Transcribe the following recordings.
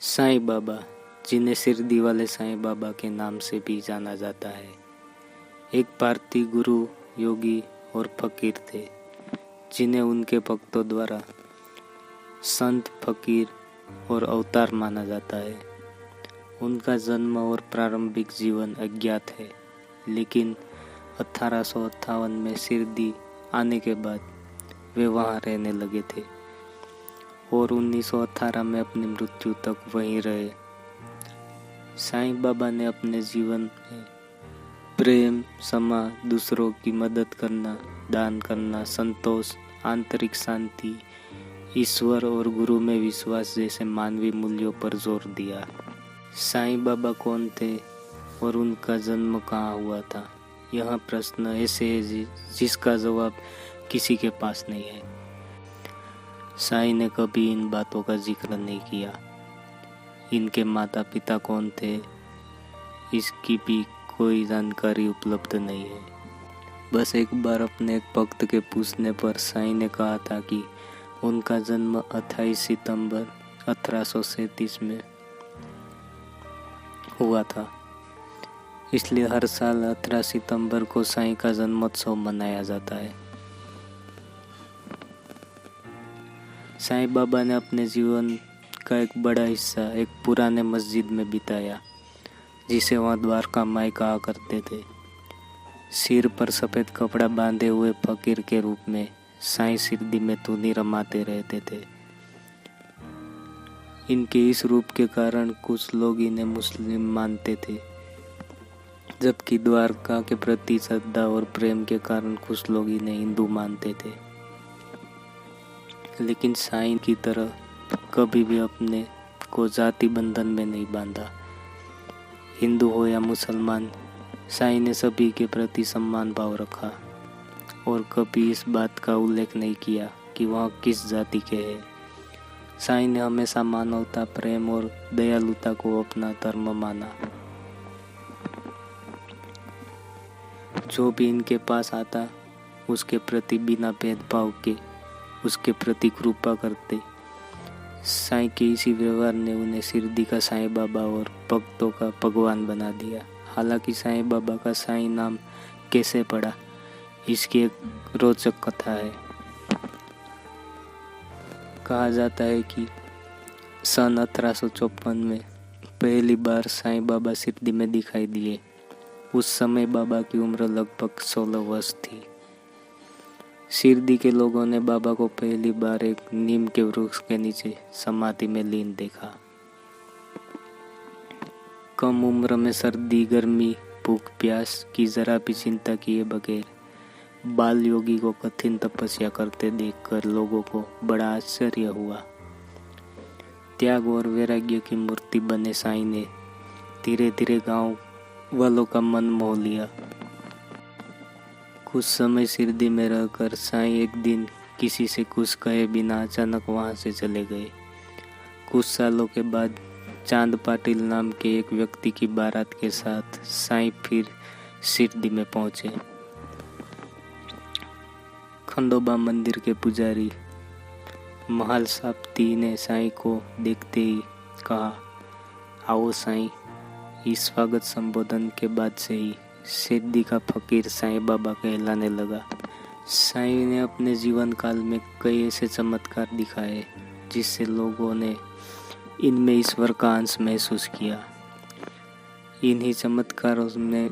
साईं बाबा, जिन्हें शिरडी वाले साईं बाबा के नाम से भी जाना जाता है, एक भारतीय गुरु, योगी और फकीर थे, जिन्हें उनके भक्तों द्वारा संत, फकीर और अवतार माना जाता है। उनका जन्म और प्रारंभिक जीवन अज्ञात है, लेकिन 1858 में शिरडी आने के बाद वे वहाँ रहने लगे थे और 1918 में अपनी मृत्यु तक वहीं रहे। साईं बाबा ने अपने जीवन में प्रेम, क्षमा, दूसरों की मदद करना, दान करना, संतोष, आंतरिक शांति, ईश्वर और गुरु में विश्वास जैसे मानवीय मूल्यों पर जोर दिया। साईं बाबा कौन थे और उनका जन्म कहाँ हुआ था? यह प्रश्न ऐसे है जिसका जवाब किसी के पास नहीं है। साईं ने कभी इन बातों का जिक्र नहीं किया। इनके माता पिता कौन थे, इसकी भी कोई जानकारी उपलब्ध नहीं है। बस एक बार अपने एक भक्त के पूछने पर साईं ने कहा था कि उनका जन्म 28 सितंबर 1837 में हुआ था, इसलिए हर साल 18 सितंबर को साईं का जन्मोत्सव मनाया जाता है। साईं बाबा ने अपने जीवन का एक बड़ा हिस्सा एक पुराने मस्जिद में बिताया, जिसे वहाँ द्वारका माई कहा करते थे। सिर पर सफ़ेद कपड़ा बांधे हुए फकीर के रूप में साईं शिरडी में धुनी रमाते रहते थे। इनके इस रूप के कारण कुछ लोग इन्हें मुस्लिम मानते थे, जबकि द्वारका के प्रति श्रद्धा और प्रेम के कारण कुछ लोग इन्हें हिंदू मानते थे। लेकिन साईं की तरह कभी भी अपने को जाति बंधन में नहीं बांधा। हिंदू हो या मुसलमान, साईं ने सभी के प्रति सम्मान भाव रखा और कभी इस बात का उल्लेख नहीं किया कि वह किस जाति के हैं। साईं ने हमेशा मानवता, प्रेम और दयालुता को अपना धर्म माना। जो भी इनके पास आता, उसके प्रति बिना भेदभाव के उसके प्रति कृपा करते। साईं के इसी व्यवहार ने उन्हें शिरडी का साईं बाबा और भक्तों का भगवान बना दिया। हालांकि साईं बाबा का साईं नाम कैसे पड़ा, इसकी एक रोचक कथा है। कहा जाता है कि सन 1854 में पहली बार साईं बाबा शिरडी में दिखाई दिए। उस समय बाबा की उम्र लगभग 16 वर्ष थी। शिरडी के लोगों ने बाबा को पहली बार एक नीम के वृक्ष के नीचे समाधि में लीन देखा। कम उम्र में सर्दी, गर्मी, भूख, प्यास की जरा भी चिंता किए बगैर बाल योगी को कठिन तपस्या करते देखकर लोगों को बड़ा आश्चर्य हुआ। त्याग और वैराग्य की मूर्ति बने साईं ने धीरे धीरे गांव वालों का मन मोह लिया। कुछ समय शिरडी में रहकर साईं एक दिन किसी से कुछ कहे बिना अचानक वहां से चले गए। कुछ सालों के बाद चांद पाटिल नाम के एक व्यक्ति की बारात के साथ साईं फिर शिरडी में पहुंचे। खंडोबा मंदिर के पुजारी महाल साप्ती ने साईं को देखते ही कहा, आओ साईं। इस स्वागत संबोधन के बाद से ही शिरडी का फकीर साईं बाबा कहलाने लगा। साईं ने अपने जीवन काल में कई ऐसे चमत्कार दिखाए जिससे लोगों ने इनमें ईश्वर का अंश महसूस किया। इन्हीं चमत्कारों ने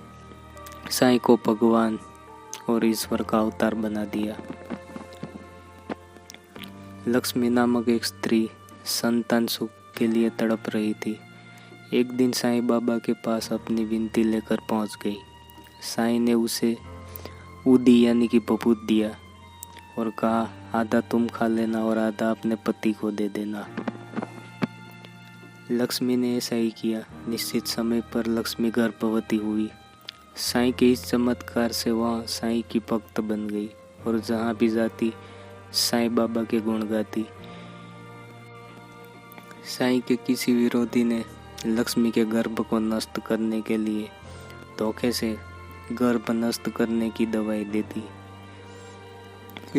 साईं को भगवान और ईश्वर का अवतार बना दिया। लक्ष्मी नामक एक स्त्री संतान सुख के लिए तड़प रही थी। एक दिन साईं बाबा के पास अपनी विनती लेकर पहुंच गई। साईं ने उसे उदी यानी कि पपूत दिया और कहा, आधा तुम खा लेना और आधा अपने पति को दे देना। लक्ष्मी ने ऐसा ही किया। निश्चित समय पर लक्ष्मी गर्भवती हुई। साईं के इस चमत्कार से वह साईं की भक्त बन गई और जहाँ भी जाती साईं बाबा के गुण गाती। साईं के किसी विरोधी ने लक्ष्मी के गर्भ को नष्ट करने के लिए धोखे से गर्भ नष्ट करने की दवाई दे दी।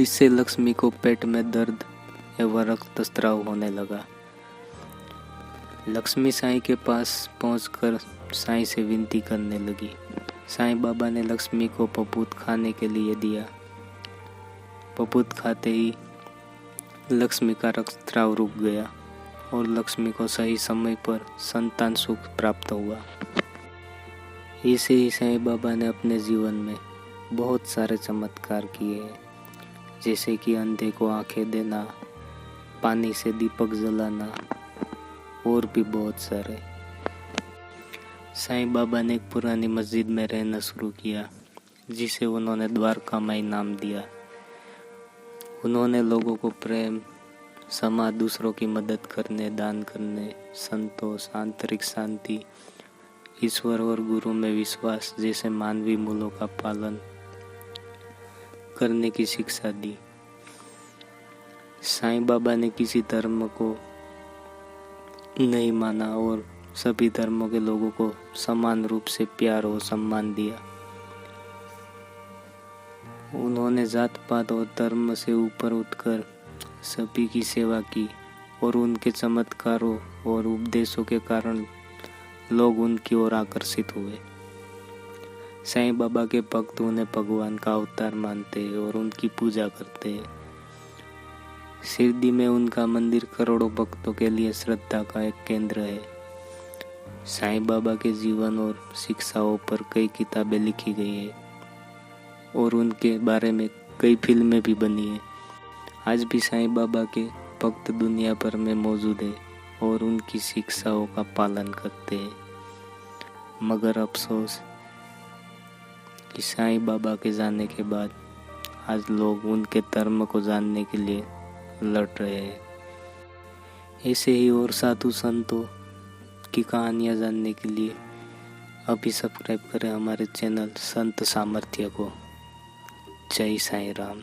इससे लक्ष्मी को पेट में दर्द एवं रक्तस्राव होने लगा। लक्ष्मी साईं के पास पहुंचकर साईं से विनती करने लगी। साईं बाबा ने लक्ष्मी को पपूत खाने के लिए दिया। पपूत खाते ही लक्ष्मी का रक्तस्राव रुक गया और लक्ष्मी को सही समय पर संतान सुख प्राप्त हुआ। ऐसे ही साईं बाबा ने अपने जीवन में बहुत सारे चमत्कार किए हैं, जैसे कि अंधे को आंखें देना, पानी से दीपक जलाना और भी बहुत सारे। साईं बाबा ने एक पुरानी मस्जिद में रहना शुरू किया, जिसे उन्होंने द्वारका माई नाम दिया। उन्होंने लोगों को प्रेम, क्षमा, दूसरों की मदद करने, दान करने, संतोष, आंतरिक शांति, ईश्वर और गुरु में विश्वास जैसे मानवीय मूल्यों का पालन करने की शिक्षा दी। साईं बाबा ने किसी धर्म को नहीं माना और सभी धर्मों के लोगों को समान रूप से प्यार और सम्मान दिया। उन्होंने जात पात और धर्म से ऊपर उठकर सभी की सेवा की और उनके चमत्कारों और उपदेशों के कारण लोग उनकी ओर आकर्षित हुए। साईं बाबा के भक्त उन्हें भगवान का अवतार मानते और उनकी पूजा करते। शिरडी में उनका मंदिर करोड़ों भक्तों के लिए श्रद्धा का एक केंद्र है। साईं बाबा के जीवन और शिक्षाओं पर कई किताबें लिखी गई हैं और उनके बारे में कई फिल्में भी बनी हैं। आज भी साईं बाबा के भक्त दुनिया भर में मौजूद है और उनकी शिक्षाओं का पालन करते हैं। मगर अफसोस कि साईं बाबा के जाने के बाद आज लोग उनके धर्म को जानने के लिए लड़ रहे हैं। ऐसे ही और साधु संतों की कहानियाँ जानने के लिए अभी सब्सक्राइब करें हमारे चैनल संत सामर्थ्य को। जय साईं राम।